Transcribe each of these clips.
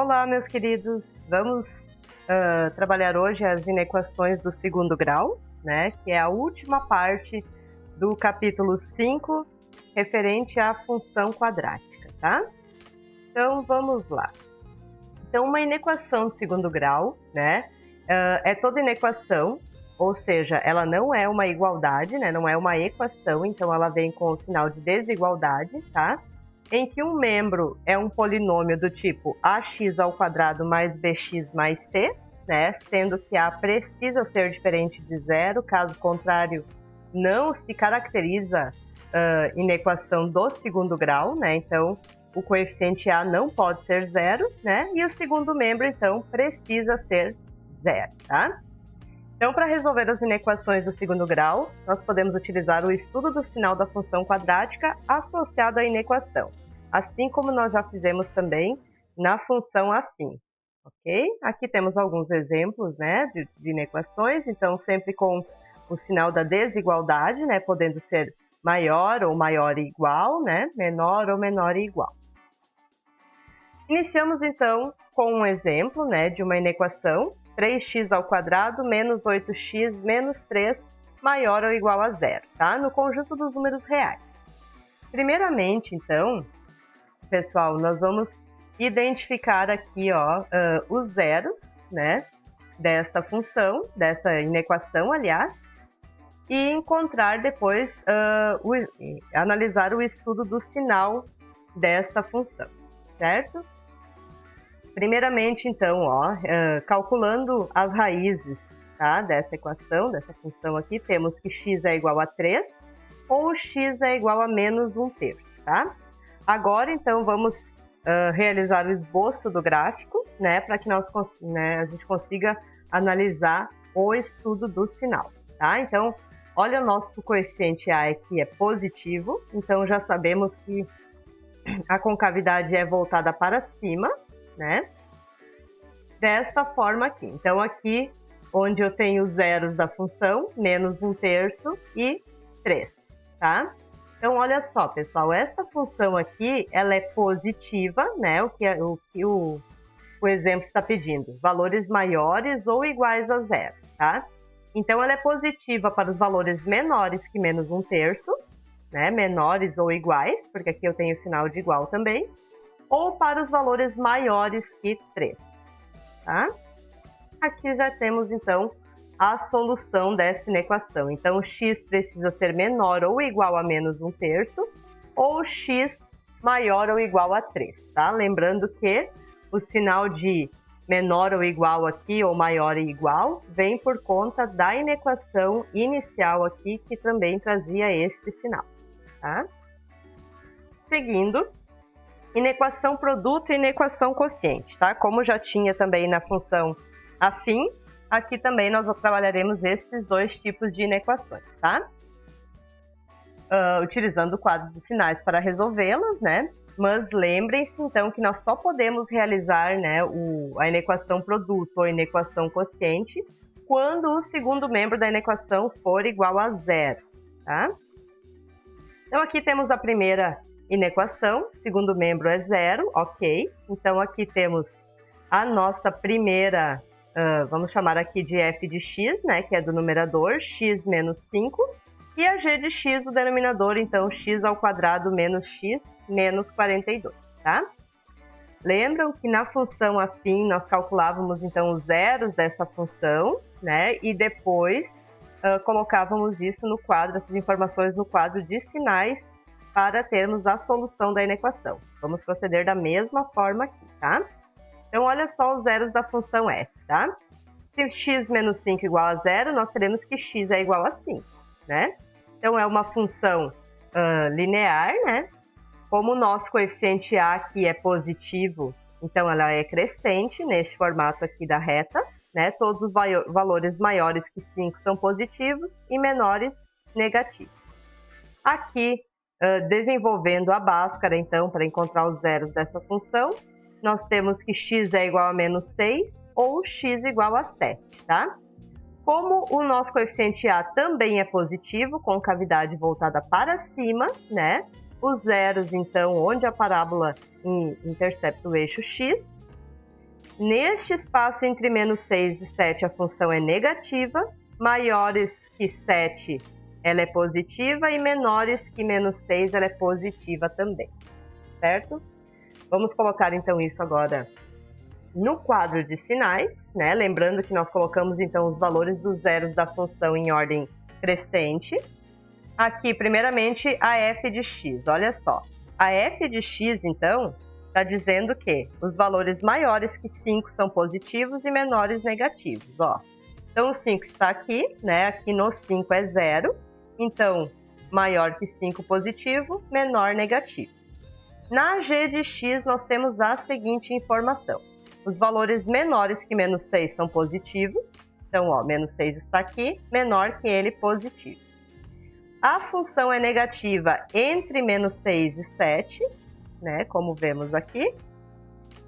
Olá, meus queridos. Vamos trabalhar hoje as inequações do segundo grau, né? Que é a última parte do capítulo 5, referente à função quadrática, tá? Então, vamos lá. Então, uma inequação do segundo grau, né? É toda inequação, ou seja, ela não é uma igualdade, né? Não é uma equação, então ela vem com o sinal de desigualdade, tá? Em que um membro é um polinômio do tipo ax² mais bx mais c, né? Sendo que a precisa ser diferente de zero, caso contrário, não se caracteriza inequação do segundo grau, né? Então, o coeficiente a não pode ser zero, né? E o segundo membro, então, precisa ser zero, tá? Então, para resolver as inequações do segundo grau, nós podemos utilizar o estudo do sinal da função quadrática associado à inequação, assim como nós já fizemos também na função afim, ok? Aqui temos alguns exemplos, né, de inequações, então sempre com o sinal da desigualdade, né, podendo ser maior ou maior e igual, né, menor ou menor e igual. Iniciamos então com um exemplo, né, de uma inequação 3x² menos 8x menos 3 maior ou igual a zero, tá? No conjunto dos números reais. Primeiramente, então, pessoal, nós vamos identificar aqui, ó, os zeros, né, desta função, dessa inequação, aliás, e encontrar depois, analisar o estudo do sinal desta função, certo? Primeiramente, então, ó, calculando as raízes, tá, dessa equação, dessa função aqui, temos que x é igual a 3 ou x é igual a menos 1/3, tá? Agora, então, vamos realizar o esboço do gráfico, né, para que a gente consiga analisar o estudo do sinal, tá? Então, olha, o nosso coeficiente a aqui é positivo, então já sabemos que a concavidade é voltada para cima, né? Desta forma aqui. Então, aqui, onde eu tenho os zeros da função, menos 1/3 e 3, tá? Então, olha só, pessoal, esta função aqui, ela é positiva, né? O que o exemplo está pedindo, valores maiores ou iguais a zero, tá? Então, ela é positiva para os valores menores que menos 1/3, né? Menores ou iguais, porque aqui eu tenho o sinal de igual também, ou para os valores maiores que 3, tá? Aqui já temos, então, a solução dessa inequação. Então, x precisa ser menor ou igual a menos 1/3, ou x maior ou igual a 3, tá? Lembrando que o sinal de menor ou igual aqui, ou maior e igual, vem por conta da inequação inicial aqui, que também trazia este sinal, tá? Seguindo, inequação produto e inequação quociente, tá? Como já tinha também na função afim, aqui também nós trabalharemos esses dois tipos de inequações, tá? Utilizando o quadro de sinais para resolvê-las, né? Mas lembrem-se, então, que nós só podemos realizar, né, a inequação produto ou inequação quociente quando o segundo membro da inequação for igual a zero, tá? Então, aqui temos a primeira inequação, segundo membro é zero, ok. Então, aqui temos a nossa primeira, vamos chamar aqui de f de x, né, que é do numerador, x menos 5, e a g de x do denominador, então, x² menos x menos 42, tá? Lembram que na função afim nós calculávamos, então, os zeros dessa função, né, e depois colocávamos isso no quadro, essas informações no quadro de sinais, para termos a solução da inequação. Vamos proceder da mesma forma aqui, tá? Então, olha só os zeros da função f, tá? Se x menos 5 igual a zero, nós teremos que x é igual a 5, né? Então, é uma função linear, né? Como o nosso coeficiente a aqui é positivo, então ela é crescente, neste formato aqui da reta, né? Todos os valores maiores que 5 são positivos e menores negativos. Aqui, desenvolvendo a Bhaskara, então, para encontrar os zeros dessa função, nós temos que x é igual a menos 6 ou x igual a 7, tá? Como o nosso coeficiente a também é positivo, com cavidade voltada para cima, né? Os zeros, então, onde a parábola intercepta o eixo x, neste espaço entre menos 6 e 7 a função é negativa, maiores que 7 ela é positiva e menores que menos 6 ela é positiva também, certo? Vamos colocar então isso agora no quadro de sinais, né? Lembrando que nós colocamos então os valores dos zeros da função em ordem crescente. Aqui, primeiramente, a f de x, olha só. A f de x, então, está dizendo que os valores maiores que 5 são positivos e menores negativos, ó. Então, o 5 está aqui, né? Aqui no 5 é 0. Então, maior que 5 positivo, menor negativo. Na g de x, nós temos a seguinte informação. Os valores menores que menos 6 são positivos. Então, ó, menos 6 está aqui, menor que ele positivo. A função é negativa entre menos 6 e 7, né, como vemos aqui.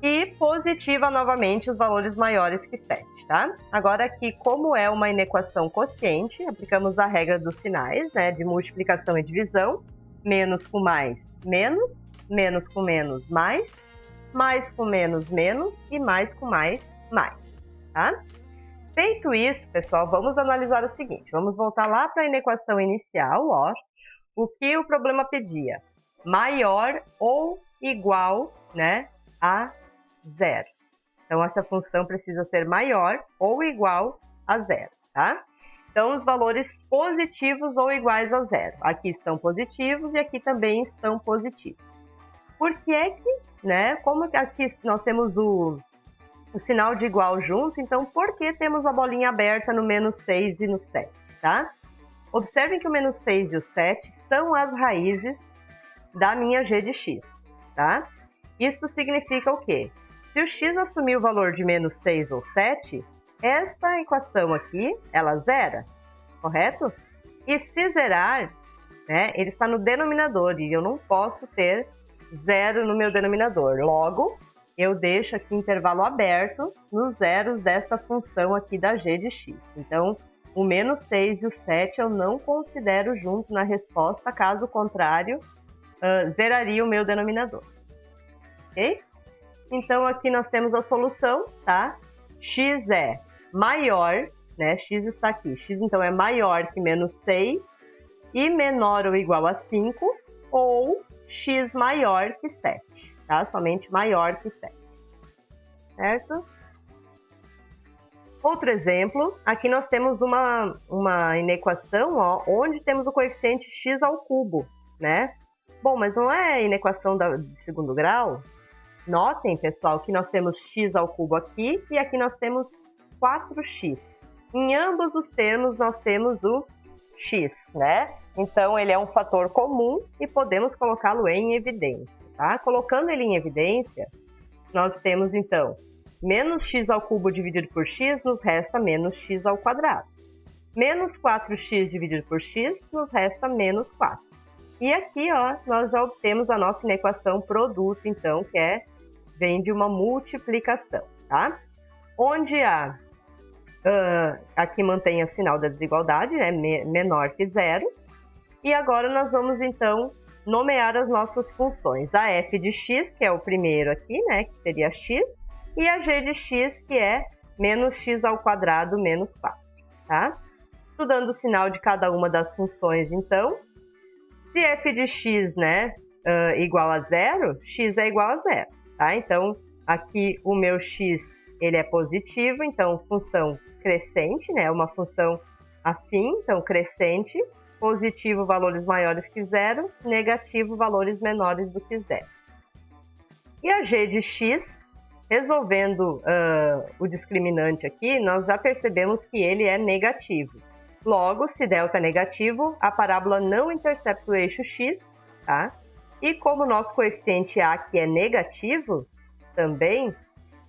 E positiva novamente os valores maiores que 7, tá? Agora aqui, como é uma inequação quociente, aplicamos a regra dos sinais, né, de multiplicação e divisão. Menos com mais, menos. Menos com menos, mais com menos, menos, e mais com mais, tá? Feito isso, pessoal, vamos analisar o seguinte. Vamos voltar lá para a inequação inicial, ó. O que o problema pedia? Maior ou igual, né, a 0. Então, essa função precisa ser maior ou igual a 0, tá? Então, os valores positivos ou iguais a 0. Aqui estão positivos e aqui também estão positivos. Por que é que, né, como aqui nós temos o sinal de igual junto, então por que temos a bolinha aberta no menos 6 e no 7, tá? Observem que o menos 6 e o 7 são as raízes da minha g de x, tá? Isso significa o quê? Se o x assumir o valor de menos 6 ou 7, esta equação aqui, ela zera, correto? E se zerar, né, ele está no denominador e eu não posso ter zero no meu denominador. Logo, eu deixo aqui intervalo aberto nos zeros desta função aqui da g de x. Então, o menos 6 e o 7 eu não considero junto na resposta, caso contrário, zeraria o meu denominador. Ok? Então, aqui nós temos a solução, tá? X é maior, né? X está aqui. X, então, é maior que menos 6 e menor ou igual a 5, ou x maior que 7, tá? Somente maior que 7, certo? Outro exemplo, aqui nós temos uma inequação, ó, onde temos o coeficiente x ao cubo, né? Bom, mas não é inequação de segundo grau? Notem, pessoal, que nós temos x ao cubo aqui e aqui nós temos 4x. Em ambos os termos nós temos o x, né? Então, ele é um fator comum e podemos colocá-lo em evidência, tá? Colocando ele em evidência, nós temos, então, menos x ao cubo dividido por x nos resta menos x ao quadrado. Menos 4x dividido por x nos resta menos 4. E aqui, ó, nós já obtemos a nossa inequação produto, então, que vem de uma multiplicação, tá? Onde aqui mantém o sinal da desigualdade, né? Menor que 0. E agora nós vamos, então, nomear as nossas funções. A f de x, que é o primeiro aqui, né, que seria x, e a g de x, que é menos x ao quadrado menos 4, tá? Estudando o sinal de cada uma das funções, então, se f de x, né, igual a 0, x é igual a 0, tá? Então, aqui o meu x, ele é positivo, então, função crescente, né, uma função afim, então, crescente. Positivo, valores maiores que 0, negativo, valores menores do que 0. E a g de x, resolvendo o discriminante aqui, nós já percebemos que ele é negativo. Logo, se delta é negativo, a parábola não intercepta o eixo x, tá? E como o nosso coeficiente a aqui é negativo, também,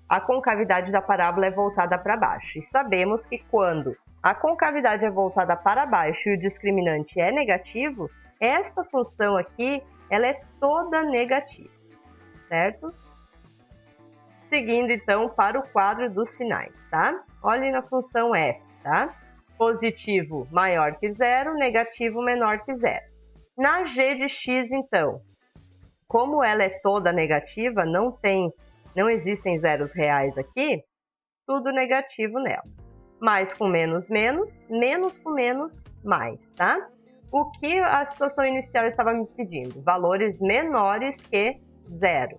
a concavidade da parábola é voltada para baixo. E sabemos que quando a concavidade é voltada para baixo e o discriminante é negativo, esta função aqui, ela é toda negativa, certo? Seguindo, então, para o quadro dos sinais, tá? Olhem na função f, tá? Positivo maior que 0, negativo menor que 0. Na g de x, então, como ela é toda negativa, não tem não existem zeros reais aqui, tudo negativo nela. Mais com menos, menos, menos com menos, mais, tá? O que a situação inicial estava me pedindo? Valores menores que zero.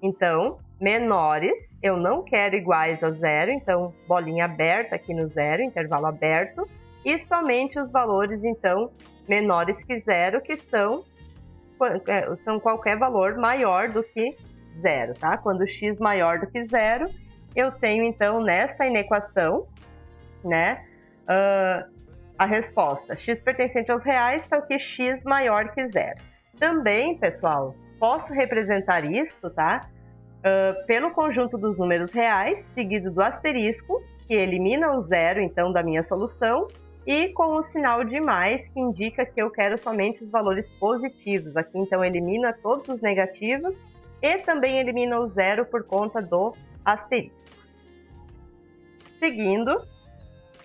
Então, menores, eu não quero iguais a zero, então bolinha aberta aqui no zero, intervalo aberto, e somente os valores, então, menores que zero, que são qualquer valor maior do que zero, tá? Quando x maior do que zero, eu tenho, então, nesta inequação, né, a resposta x pertencente aos reais está o que x maior que zero. Também, pessoal, posso representar isso, tá? Pelo conjunto dos números reais, seguido do asterisco, que elimina o zero, então, da minha solução, e com o sinal de mais, que indica que eu quero somente os valores positivos. Aqui, então, elimina todos os negativos e também elimina o zero por conta do asterisco. Seguindo,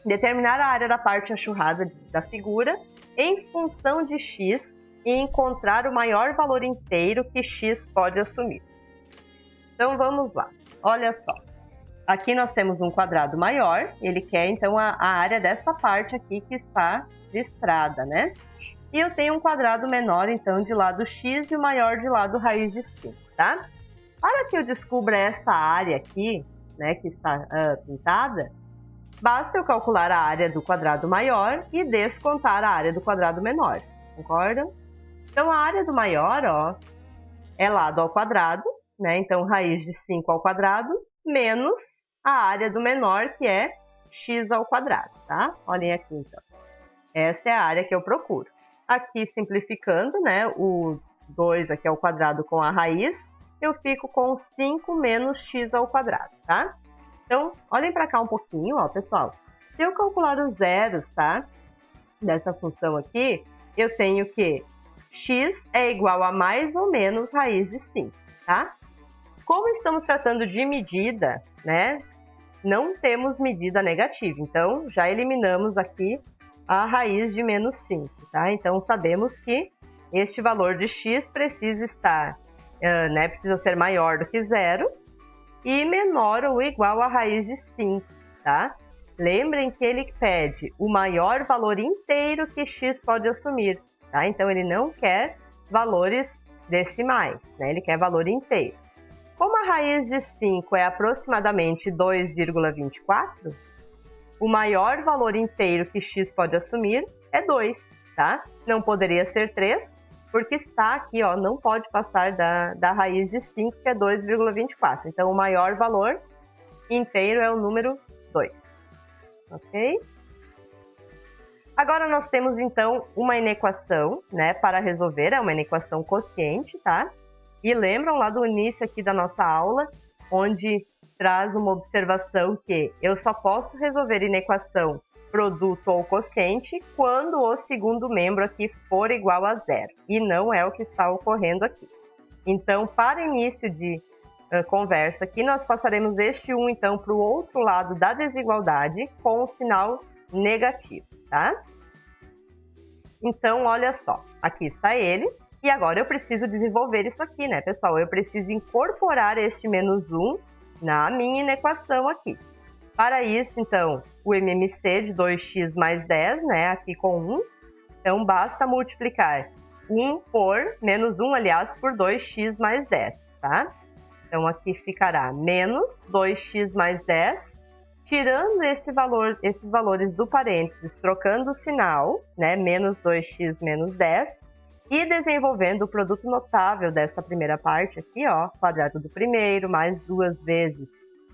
determinar a área da parte achurrada da figura em função de x e encontrar o maior valor inteiro que x pode assumir. Então, vamos lá. Olha só. Aqui nós temos um quadrado maior, ele quer, então, a área dessa parte aqui que está listrada, né? E eu tenho um quadrado menor, então, de lado x e o maior de lado raiz de 5, tá? Para que eu descubra essa área aqui, né, que está pintada, basta eu calcular a área do quadrado maior e descontar a área do quadrado menor, concordam? Então, a área do maior, ó, é lado ao quadrado, né? Então, raiz de 5 ao quadrado, menos a área do menor, que é x ao quadrado, tá? Olhem aqui, então. Essa é a área que eu procuro. Aqui, simplificando, né? O 2 aqui ao quadrado com a raiz, eu fico com 5 menos x ao quadrado, tá? Então, olhem para cá um pouquinho, ó, pessoal. Se eu calcular os zeros, tá? Dessa função aqui, eu tenho que x é igual a mais ou menos raiz de 5, tá? Como estamos tratando de medida, né? Não temos medida negativa, então já eliminamos aqui a raiz de menos 5, tá? Então sabemos que este valor de x precisa estar, né? Precisa ser maior do que zero e menor ou igual a raiz de 5, tá? Lembrem que ele pede o maior valor inteiro que x pode assumir, tá? Então ele não quer valores decimais, né? Ele quer valor inteiro. Como a raiz de 5 é aproximadamente 2,24, o maior valor inteiro que x pode assumir é 2, tá? Não poderia ser 3, porque está aqui, ó, não pode passar da raiz de 5, que é 2,24. Então, o maior valor inteiro é o número 2, ok? Agora, nós temos, então, uma inequação, né, para resolver, é uma inequação quociente, tá? E lembram lá do início aqui da nossa aula, onde traz uma observação que eu só posso resolver inequação produto ou quociente quando o segundo membro aqui for igual a zero. E não é o que está ocorrendo aqui. Então, para início de conversa aqui, nós passaremos este 1, então, para o outro lado da desigualdade com o sinal negativo, tá? Então, olha só, aqui está ele. E agora eu preciso desenvolver isso aqui, né, pessoal? Eu preciso incorporar este menos 1 na minha inequação aqui. Para isso, então, o MMC de 2x mais 10, né, aqui com 1. Então, basta multiplicar 1 por, menos 1, aliás, por 2x mais 10, tá? Então, aqui ficará menos 2x mais 10, tirando esses valores do parênteses, trocando o sinal, né, menos 2x menos 10, e desenvolvendo o produto notável dessa primeira parte aqui, ó, quadrado do primeiro, mais 2 vezes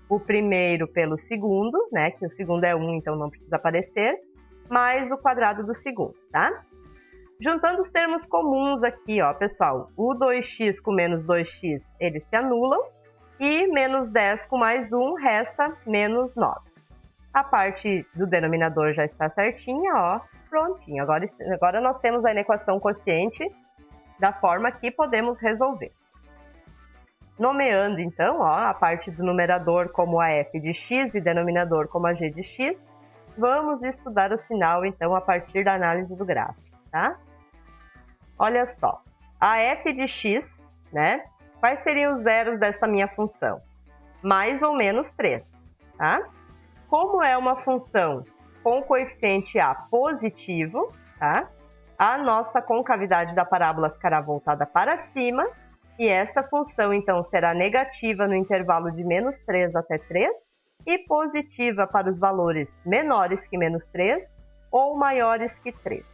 o primeiro pelo segundo, né, que o segundo é 1, então não precisa aparecer, mais o quadrado do segundo, tá? Juntando os termos comuns aqui, ó, pessoal, o 2x com menos 2x, eles se anulam, e menos 10 com mais 1 resta menos 9. A parte do denominador já está certinha, ó, prontinho. Agora nós temos a inequação quociente da forma que podemos resolver. Nomeando, então, ó, a parte do numerador como a f de x e denominador como a g de x, vamos estudar o sinal, então, a partir da análise do gráfico, tá? Olha só, a f de x, né? Quais seriam os zeros dessa minha função? mais ou menos 3, tá? Como é uma função com coeficiente a positivo, tá? A nossa concavidade da parábola ficará voltada para cima, e esta função, então, será negativa no intervalo de menos 3 até 3, e positiva para os valores menores que menos 3 ou maiores que 3.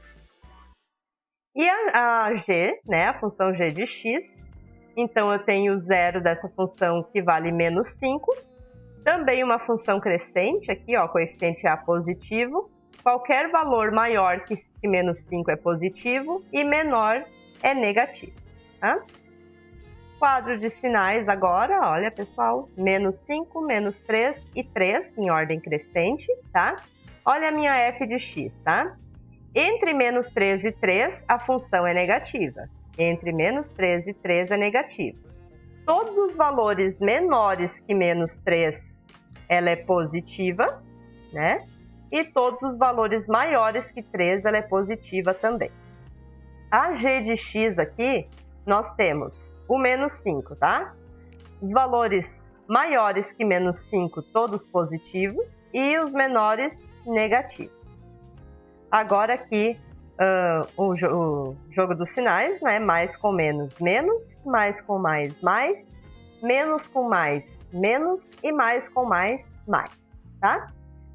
E a g, né, a função g de x, então eu tenho o zero dessa função que vale menos 5, também uma função crescente aqui, ó, coeficiente a positivo, qualquer valor maior que menos 5 é positivo e menor é negativo, tá? Quadro de sinais agora, olha pessoal, menos 5, menos 3 e 3 em ordem crescente, tá? Olha a minha f de x, tá? Entre menos 3 e 3, a função é negativa. Entre menos 3 e 3 é negativa. Todos os valores menores que menos 3, ela é positiva, né? E todos os valores maiores que 3, ela é positiva também. A g de x aqui, nós temos o menos 5, tá? Os valores maiores que menos 5, todos positivos, e os menores negativos. Agora aqui, o jogo dos sinais, né? Mais com menos, menos, mais com mais, menos com mais, menos, e mais com mais, tá?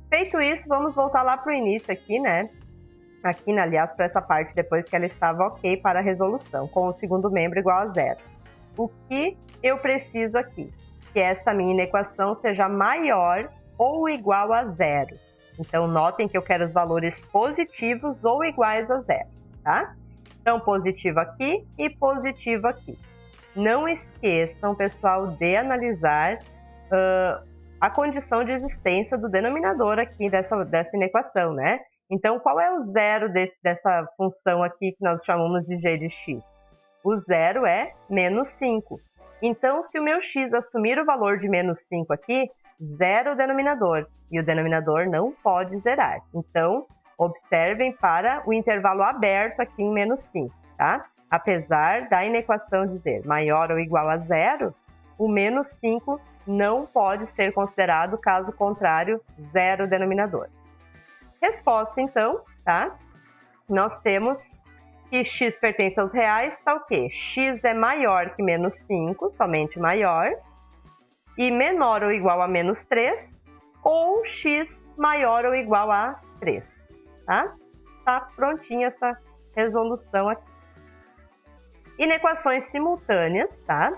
Feito isso, vamos voltar lá para o início aqui, né? Aqui, aliás, para essa parte, depois que ela estava ok para a resolução, com o segundo membro igual a zero. O que eu preciso aqui? Que esta minha inequação seja maior ou igual a zero. Então, notem que eu quero os valores positivos ou iguais a zero, tá? Então, positivo aqui e positivo aqui. Não esqueçam, pessoal, de analisar a condição de existência do denominador aqui dessa inequação, né? Então, qual é o zero dessa função aqui que nós chamamos de g de x? O zero é menos 5. Então, se o meu x assumir o valor de menos 5 aqui, zero o denominador, e o denominador não pode zerar. Então, observem para o intervalo aberto aqui em menos 5, tá? Apesar da inequação dizer maior ou igual a zero, o menos 5 não pode ser considerado, caso contrário, zero o denominador. Resposta, então, tá? Nós temos que x pertence aos reais, tá o quê? X é maior que menos 5, somente maior, e menor ou igual a menos 3, ou x maior ou igual a 3, tá? Tá prontinha essa resolução aqui. Inequações simultâneas, tá?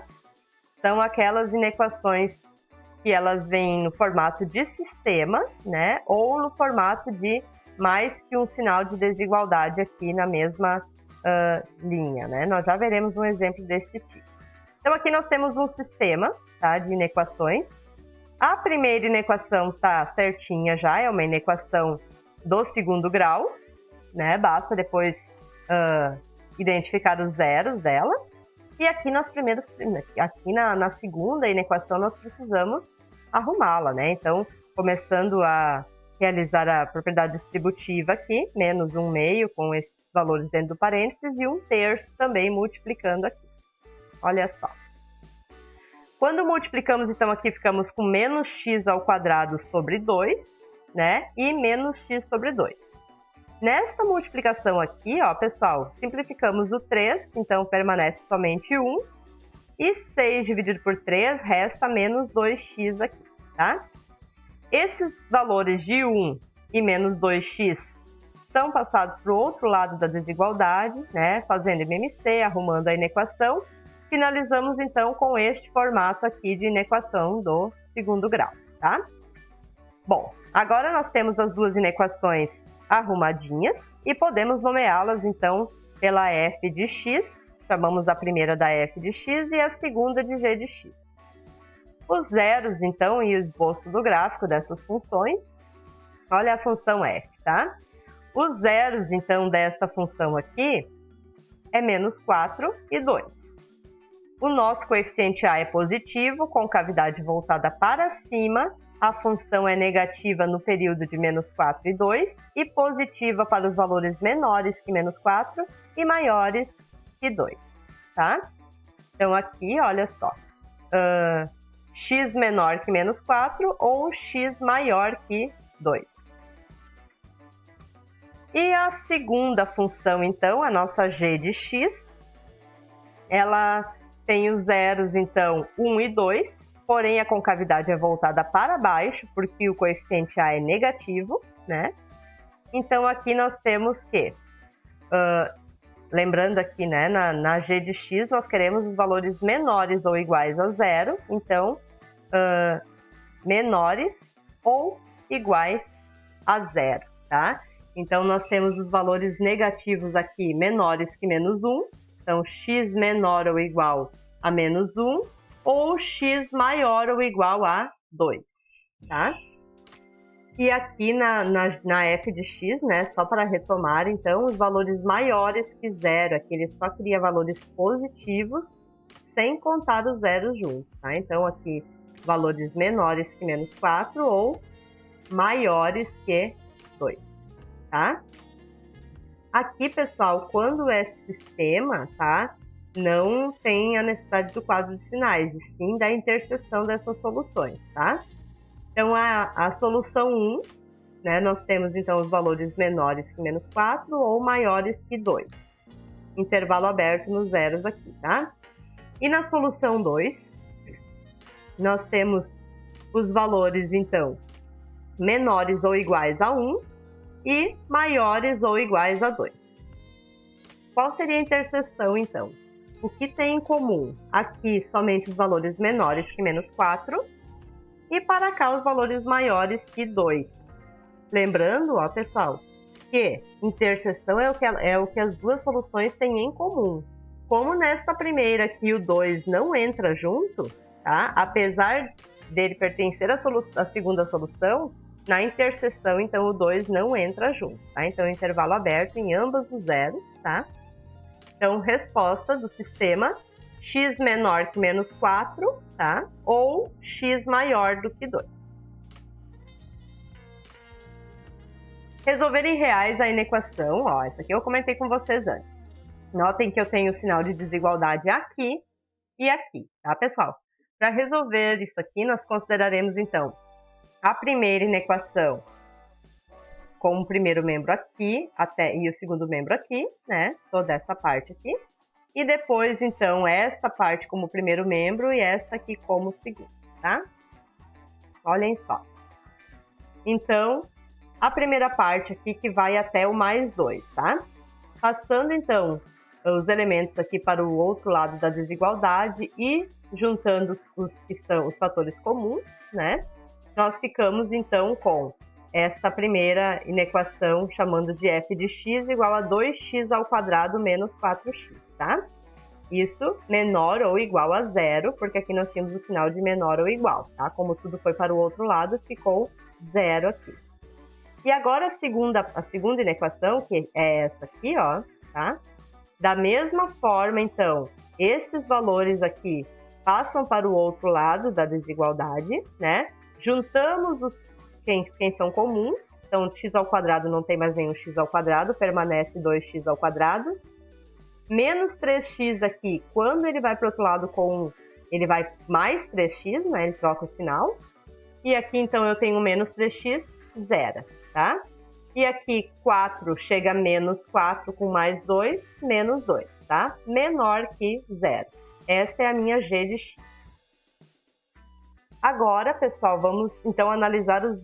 São aquelas inequações que elas vêm no formato de sistema, né? Ou no formato de mais que um sinal de desigualdade aqui na mesma linha, né? Nós já veremos um exemplo desse tipo. Então, aqui nós temos um sistema, tá, de inequações. A primeira inequação está certinha já, é uma inequação do segundo grau, né? Basta depois identificar os zeros dela. E aqui na segunda inequação nós precisamos arrumá-la, né? Então, começando a realizar a propriedade distributiva aqui, menos 1/2 com esses valores dentro do parênteses e 1/3 também multiplicando aqui. Olha só. Quando multiplicamos, então, aqui ficamos com menos x ao quadrado sobre 2, né? E menos x sobre 2. Nesta multiplicação aqui, ó, pessoal, simplificamos o 3, então permanece somente 1. E 6 dividido por 3 resta menos 2x aqui, tá? Esses valores de 1 e menos 2x são passados para o outro lado da desigualdade, né? Fazendo MMC, arrumando a inequação. Finalizamos, então, com este formato aqui de inequação do segundo grau, tá? Bom, agora nós temos as duas inequações arrumadinhas e podemos nomeá-las, então, pela f de x, chamamos a primeira da f de x e a segunda de g de x. Os zeros, então, e o esboço do gráfico dessas funções, olha a função f, tá? Os zeros, então, desta função aqui é menos 4 e 2. O nosso coeficiente a é positivo, com cavidade voltada para cima. A função é negativa no período de menos 4 e 2 e positiva para os valores menores que menos 4 e maiores que 2, tá? Então, aqui, olha só, x menor que menos 4 ou x maior que 2. E a segunda função, então, a nossa g de x, ela tem os zeros, então, 1 e 2, porém a concavidade é voltada para baixo, porque o coeficiente a é negativo, né? Então, aqui nós temos que, lembrando aqui, né, na g de x, nós queremos os valores menores ou iguais a zero, então, menores ou iguais a zero, tá? Então, nós temos os valores negativos aqui menores que menos 1, então x menor ou igual a menos 1, ou x maior ou igual a 2, tá? E aqui na f de x, né, só para retomar, então, os valores maiores que zero, aqui ele só cria valores positivos, sem contar os zeros juntos, tá? Então, aqui, valores menores que menos 4 ou maiores que 2, tá? Aqui, pessoal, quando é sistema, tá? Não tem a necessidade do quadro de sinais, e sim da interseção dessas soluções, tá? Então, a solução 1, né, nós temos, então, os valores menores que menos 4 ou maiores que 2. Intervalo aberto nos zeros aqui, tá? E na solução 2, nós temos os valores, então, menores ou iguais a 1 e maiores ou iguais a 2. Qual seria a interseção, então? O que tem em comum? Aqui, somente os valores menores que menos 4 e para cá os valores maiores que 2. Lembrando, ó, pessoal, que interseção é o que as duas soluções têm em comum. Como nesta primeira aqui o 2 não entra junto, tá? Apesar dele pertencer à segunda solução, na interseção, então, o 2 não entra junto, tá? Então, intervalo aberto em ambos os zeros, tá? Então, resposta do sistema, x menor que menos 4, tá? Ou x maior do que 2. Resolver em reais a inequação, ó, essa aqui eu comentei com vocês antes. Notem que eu tenho o sinal de desigualdade aqui e aqui, tá, pessoal? Para resolver isso aqui, nós consideraremos, então, a primeira inequação com o primeiro membro aqui e o segundo membro aqui, né? Toda essa parte aqui. E depois, então, esta parte como primeiro membro e esta aqui como segundo, tá? Olhem só. Então, a primeira parte aqui que vai até o mais 2, tá? Passando, então, os elementos aqui para o outro lado da desigualdade e juntando os que são os fatores comuns, né? Nós ficamos, então, com esta primeira inequação chamando de f de x igual a 2x ao quadrado menos 4x, tá? Isso menor ou igual a zero, porque aqui nós tínhamos o sinal de menor ou igual, tá? Como tudo foi para o outro lado, ficou zero aqui. E agora a segunda inequação, que é essa aqui, ó, tá? Da mesma forma, então, esses valores aqui passam para o outro lado da desigualdade, né? Juntamos quem são comuns, então x ao quadrado não tem mais nenhum x ao quadrado, permanece 2x ao quadrado. Menos 3x aqui, quando ele vai para o outro lado ele vai mais 3x, né? Ele troca o sinal. E aqui, então, eu tenho menos 3x, zero, tá? E aqui, 4 chega a menos 4 com mais 2, menos 2, tá? Menor que zero. Essa é a minha g de x. Agora, pessoal, vamos, então, analisar o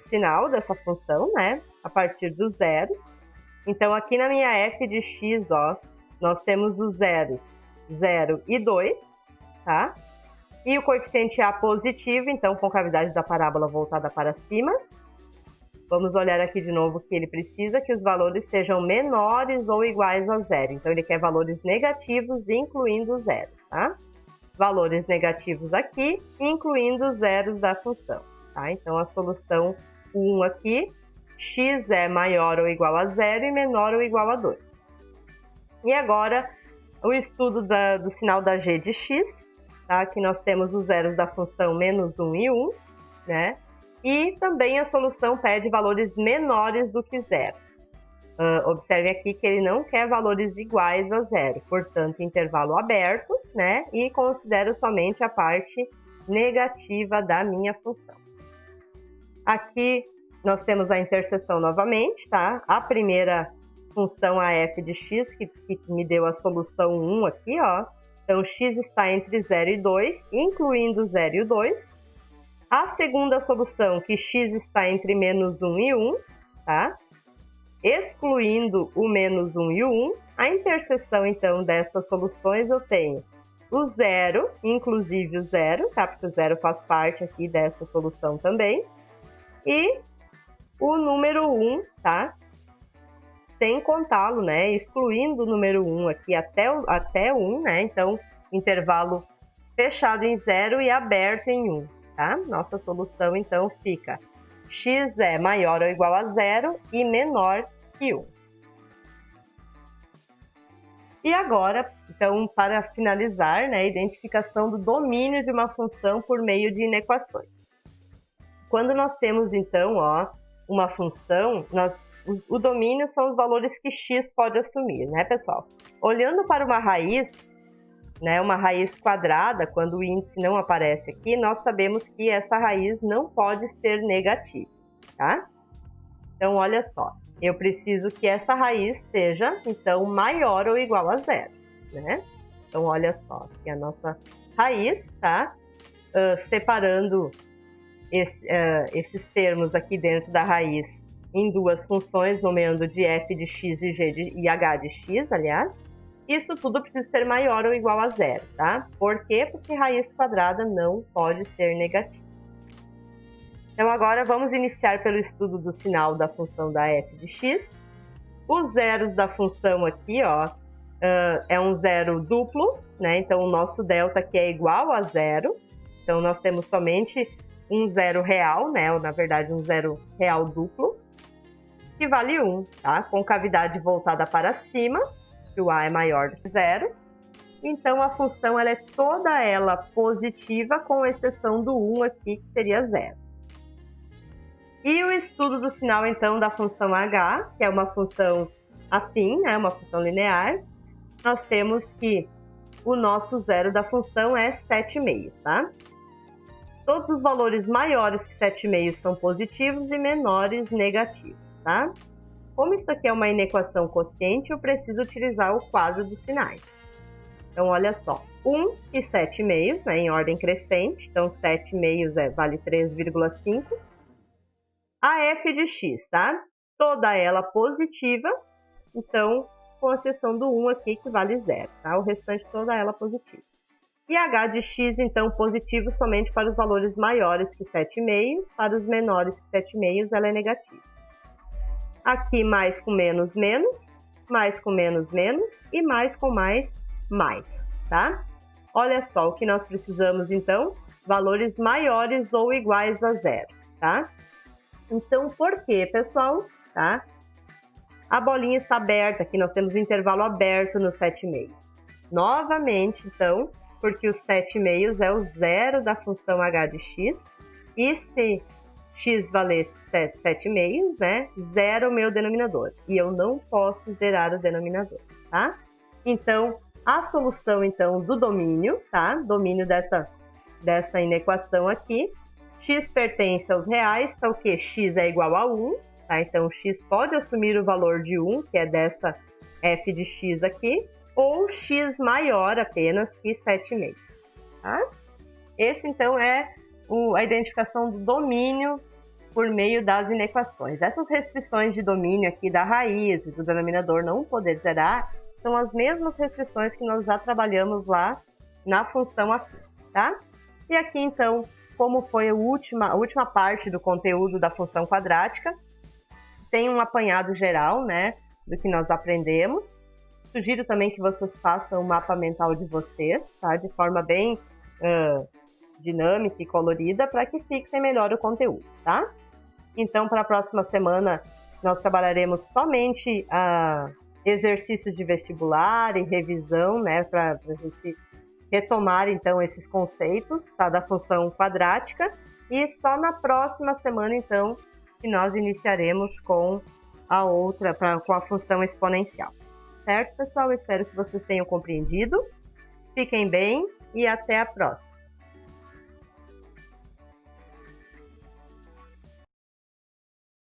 sinal dessa função, né? A partir dos zeros. Então, aqui na minha f de x, ó, nós temos os zeros 0 e 2, tá? E o coeficiente a positivo, então, concavidade da parábola voltada para cima. Vamos olhar aqui de novo que ele precisa que os valores sejam menores ou iguais a zero. Então, ele quer valores negativos, incluindo zero, tá? Valores negativos aqui, incluindo os zeros da função, tá? Então, a solução 1 aqui, x é maior ou igual a zero e menor ou igual a 2. E agora, o estudo do sinal da g de x, tá? Aqui nós temos os zeros da função menos 1 e 1, né? E também a solução pede valores menores do que zero. Observe aqui que ele não quer valores iguais a zero, portanto, intervalo aberto, né? E considero somente a parte negativa da minha função. Aqui nós temos a interseção novamente, tá? A primeira função, a f de x, que me deu a solução 1 aqui, ó. Então, x está entre 0 e 2, incluindo 0 e 2. A segunda solução, que x está entre menos 1 e 1, tá? Excluindo o menos 1 e o 1. A interseção, então, destas soluções, eu tenho o 0, inclusive o 0, tá? Porque o 0 faz parte aqui dessa solução também. E o número 1, tá? Sem contá-lo, né? Excluindo o número 1 aqui até 1, né? Então, intervalo fechado em 0 e aberto em 1, tá? Nossa solução, então, fica x é maior ou igual a 0 e menor que 1. E agora, então, para finalizar, né, a identificação do domínio de uma função por meio de inequações. Quando nós temos, então, ó, uma função, o domínio são os valores que x pode assumir, né, pessoal? Olhando para uma raiz, né, uma raiz quadrada, quando o índice não aparece aqui, nós sabemos que essa raiz não pode ser negativa, tá? Então, olha só, eu preciso que essa raiz seja, então, maior ou igual a 0, né? Então, olha só, aqui a nossa raiz, tá? Separando esses termos aqui dentro da raiz em duas funções, nomeando de f de x e h de x, aliás. Isso tudo precisa ser maior ou igual a 0, tá? Por quê? Porque raiz quadrada não pode ser negativa. Então, agora vamos iniciar pelo estudo do sinal da função da f de x. Os zeros da função aqui, ó, é um zero duplo, né? Então, o nosso delta aqui é igual a 0. Então, nós temos somente um zero real, né? Ou, na verdade, um zero real duplo, que vale 1, tá? Com cavidade voltada para cima, que o a é maior do que 0. Então, a função ela é toda ela positiva, com exceção do 1 aqui, que seria 0. E o estudo do sinal, então, da função h, que é uma função afim, né? Uma função linear, nós temos que o nosso zero da função é 7,5, tá? Todos os valores maiores que 7,5 são positivos e menores negativos, tá? Como isso aqui é uma inequação quociente, eu preciso utilizar o quadro dos sinais. Então, olha só, 1 e 7,5, né, em ordem crescente, então 7,5 vale 3,5. A f de x, tá? Toda ela positiva, então, com exceção do 1 aqui, que vale 0, tá? O restante toda ela positiva. E h de x, então, positivo somente para os valores maiores que 7,5, para os menores que 7,5, ela é negativa. Aqui, mais com menos, menos, mais com menos, menos, e mais com mais, mais, tá? Olha só, o que nós precisamos, então, valores maiores ou iguais a 0, tá? Então, por quê, pessoal? Tá? A bolinha está aberta, aqui nós temos o intervalo aberto no 7,5. Novamente, então, porque o 7,5 é o zero da função h de x, e se x valer 7,5, né, zero é o meu denominador, e eu não posso zerar o denominador, tá? Então, a solução, então, do domínio, tá? Domínio dessa inequação aqui, x pertence aos reais, tá o quê? X é igual a 1, tá? Então, x pode assumir o valor de 1, que é dessa f de x aqui, ou x maior apenas que 7,5, tá? Esse, então, é a identificação do domínio por meio das inequações. Essas restrições de domínio aqui da raiz e do denominador não poder zerar são as mesmas restrições que nós já trabalhamos lá na função aqui, tá? E aqui, então, como foi a última parte do conteúdo da função quadrática, tem um apanhado geral, né, do que nós aprendemos. Sugiro também que vocês façam o mapa mental de vocês, tá? De forma bem dinâmica e colorida, para que fixem melhor o conteúdo, tá? Então, para a próxima semana, nós trabalharemos somente exercícios de vestibular e revisão, né? Para a gente retomar, então, esses conceitos, tá? Da função quadrática. E só na próxima semana, então, que nós iniciaremos com com a função exponencial. Certo, pessoal? Eu espero que vocês tenham compreendido. Fiquem bem e até a próxima.